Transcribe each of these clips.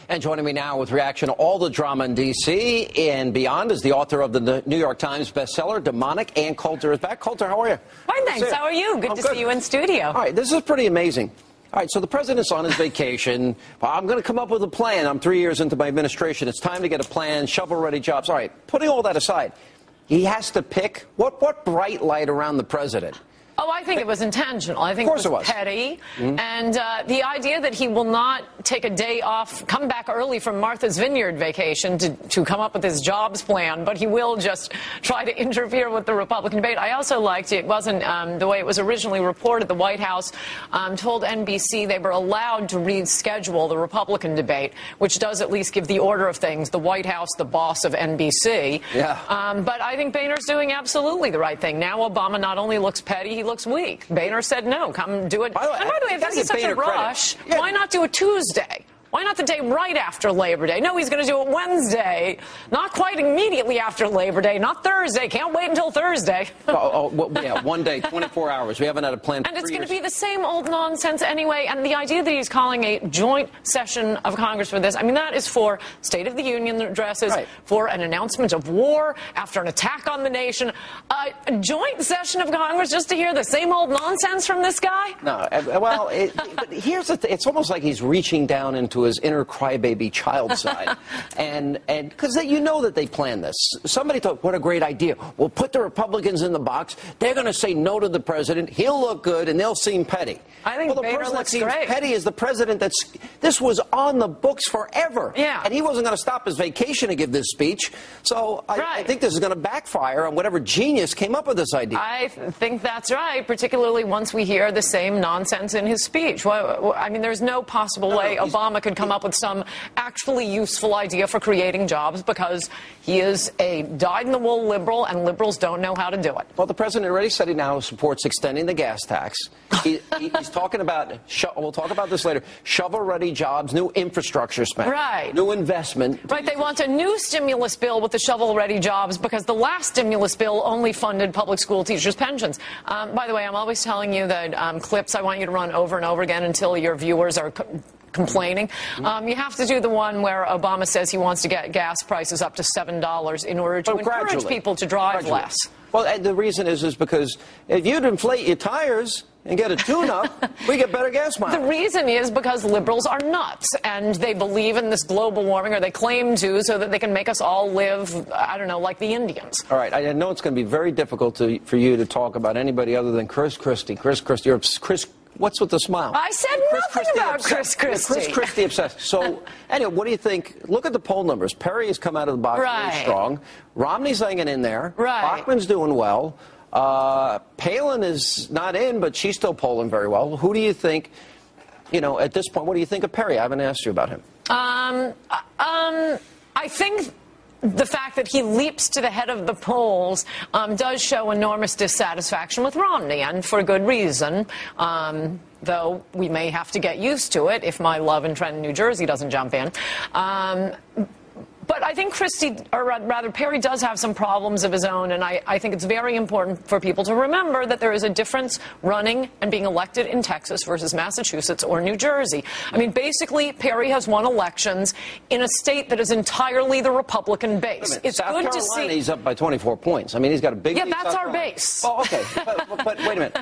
And joining me now with reaction to all the drama in D.C. and beyond is the author of the New York Times bestseller, Demonic. Ann Coulter is back. Coulter, how are you? Fine, thanks. How are you? Good to see you in studio. All right, this is pretty amazing. All right, so the president's on his vacation. I'm going to come up with a plan. I'm 3 years into my administration. It's time to get a plan, shovel-ready jobs. All right, putting all that aside, he has to pick what bright light around the president? Oh, I think it was intentional. I think it was petty. Mm-hmm. And the idea that he will not take a day off, come back early from Martha's Vineyard vacation to come up with his jobs plan, but he will just try to interfere with the Republican debate. I also liked it wasn't the way it was originally reported. The White House told NBC they were allowed to reschedule the Republican debate, which does at least give the order of things. The White House, the boss of NBC. Yeah. But I think Boehner's doing absolutely the right thing. Now Obama not only looks petty, he looks weak. Boehner said no, come do it. And by the way, if this is such a rush, why not do it Tuesday? Why not the day right after Labor Day? No, he's going to do it Wednesday, not quite immediately after Labor Day, not Thursday. Can't wait until Thursday. Well, yeah, one day, 24 hours. We haven't had a plan for 3 years. And it's going to be the same old nonsense anyway. And the idea that he's calling a joint session of Congress for this, I mean, that is for State of the Union addresses, for an announcement of war after an attack on the nation. A joint session of Congress just to hear the same old nonsense from this guy? No, well, but here's the thing. It's almost like he's reaching down into his inner crybaby child side. and because you know that they planned this. Somebody thought, what a great idea. We'll put the Republicans in the box. They're going to say no to the president. He'll look good, and they'll seem petty. I think the Boehner person that seems great. petty is the president this was on the books forever. Yeah. And he wasn't going to stop his vacation to give this speech. So I think this is going to backfire on whatever genius came up with this idea. I think that's right, particularly once we hear the same nonsense in his speech. Well, I mean, there's no possible way Obama could come up with some actually useful idea for creating jobs because he is a dyed-in-the-wool liberal, and liberals don't know how to do it. Well, the president already said he now supports extending the gas tax. He's talking about, we'll talk about this later, shovel-ready jobs, new infrastructure spend, new investment. Right, they want a new stimulus bill with the shovel-ready jobs because the last stimulus bill only funded public school teachers' pensions. By the way, I'm always telling you that clips I want you to run over and over again until your viewers are complaining. You have to do the one where Obama says he wants to get gas prices up to $7 in order to encourage people to drive less. Well, and the reason is because if you'd inflate your tires and get a tune-up, we get better gas mileage. The reason is because liberals are nuts, and they believe in this global warming, or they claim to, so that they can make us all live, I don't know, like the Indians. All right, I know it's going to be very difficult for you to talk about anybody other than Chris Christie. Chris Christie, what's with the smile? I said nothing about Chris Christie. Chris Christie obsessed. So, anyway, what do you think? Look at the poll numbers. Perry has come out of the box very strong. Romney's hanging in there. Bachmann's doing well. Palin is not in, but she's still polling very well. Who do you think, at this point, what do you think of Perry? I haven't asked you about him. I think the fact that he leaps to the head of the polls does show enormous dissatisfaction with Romney, and for good reason, though we may have to get used to it if my love in Trenton, New Jersey doesn't jump in. But I think Perry does have some problems of his own, and I think it's very important for people to remember that there is a difference running and being elected in Texas versus Massachusetts or New Jersey. I mean, basically, Perry has won elections in a state that is entirely the Republican base. It's South good Carolina, to see. He's up by 24 points. I mean, he's got a big. Yeah, that's our base. Oh, okay. But wait a minute.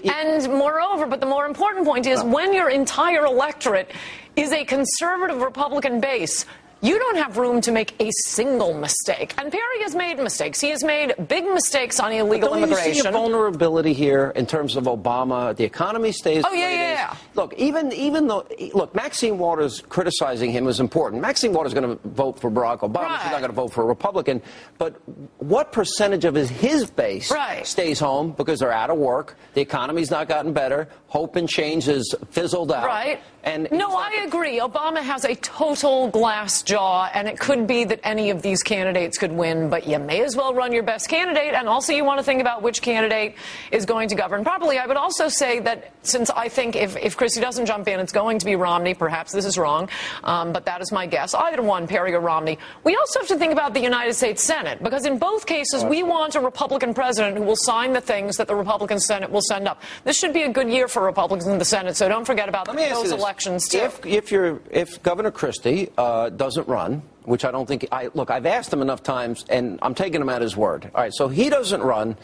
And moreover, but the more important point is when your entire electorate is a conservative Republican base, you don't have room to make a single mistake. And Perry has made mistakes. He has made big mistakes on illegal immigration. You see a vulnerability here in terms of Obama. The economy stays the way it is. Look, even though, Maxine Waters criticizing him is important. Maxine Waters is going to vote for Barack Obama. She's not going to vote for a Republican. But what percentage of his base stays home because they're out of work? The economy's not gotten better. Hope and change has fizzled out. And no, I agree. Obama has a total glass jaw, and it could be that any of these candidates could win, but you may as well run your best candidate, and also you want to think about which candidate is going to govern properly. I would also say that since I think if Christie doesn't jump in, it's going to be Romney. Perhaps this is wrong, but that is my guess. Either one, Perry or Romney. We also have to think about the United States Senate, because in both cases, we want a Republican president who will sign the things that the Republican Senate will send up. This should be a good year for Republicans in the Senate, so don't forget about those elections, too. If Governor Christie doesn't run, which I don't think, look, I've asked him enough times, and I'm taking him at his word. All right, so he doesn't run.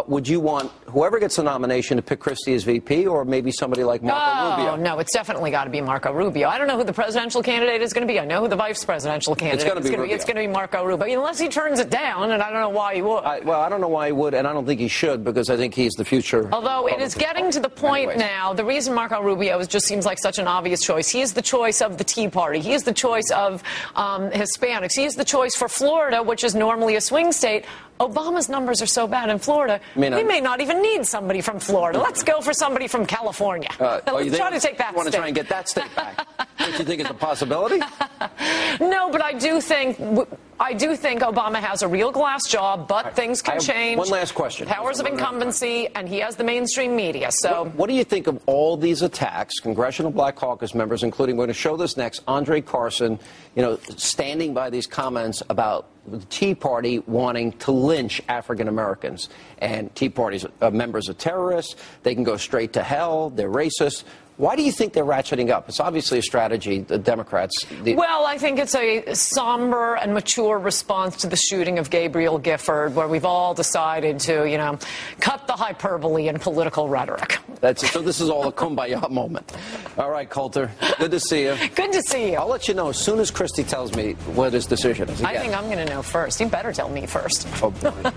Would you want whoever gets the nomination to pick Christie as VP, or maybe somebody like Marco Rubio? No, it's definitely got to be Marco Rubio. I don't know who the presidential candidate is going to be. I know who the vice presidential candidate is going to be. It's going to be Marco Rubio, unless he turns it down, and I don't know why he would. Well, I don't know why he would, and I don't think he should, because I think he's the future. Although it is getting to the point now, the reason Marco Rubio just seems like such an obvious choice. He is the choice of the Tea Party. He is the choice of Hispanics. He is the choice for Florida, which is normally a swing state. Obama's numbers are so bad in Florida, we may not even need somebody from Florida. Let's go for somebody from California. Let's try to take that state. You want to try and get that state back? Don't you think it's a possibility? No, but I do think Obama has a real glass job, but things can change. One last question. Powers of incumbency, and he has the mainstream media. So, what do you think of all these attacks? Congressional Black Caucus members, including, we're going to show this next, Andre Carson, standing by these comments about the Tea Party wanting to lynch African Americans. And Tea Party's members are terrorists. They can go straight to hell. They're racist. Why do you think they're ratcheting up? It's obviously a strategy, the Democrats. Well, I think it's a somber and mature response to the shooting of Gabriel Gifford, where we've all decided to, cut the hyperbole and political rhetoric. That's it. So this is all a kumbaya moment. All right, Coulter, good to see you. Good to see you. I'll let you know as soon as Christie tells me what his decision is. I think I'm going to know first. You better tell me first. Oh, boy.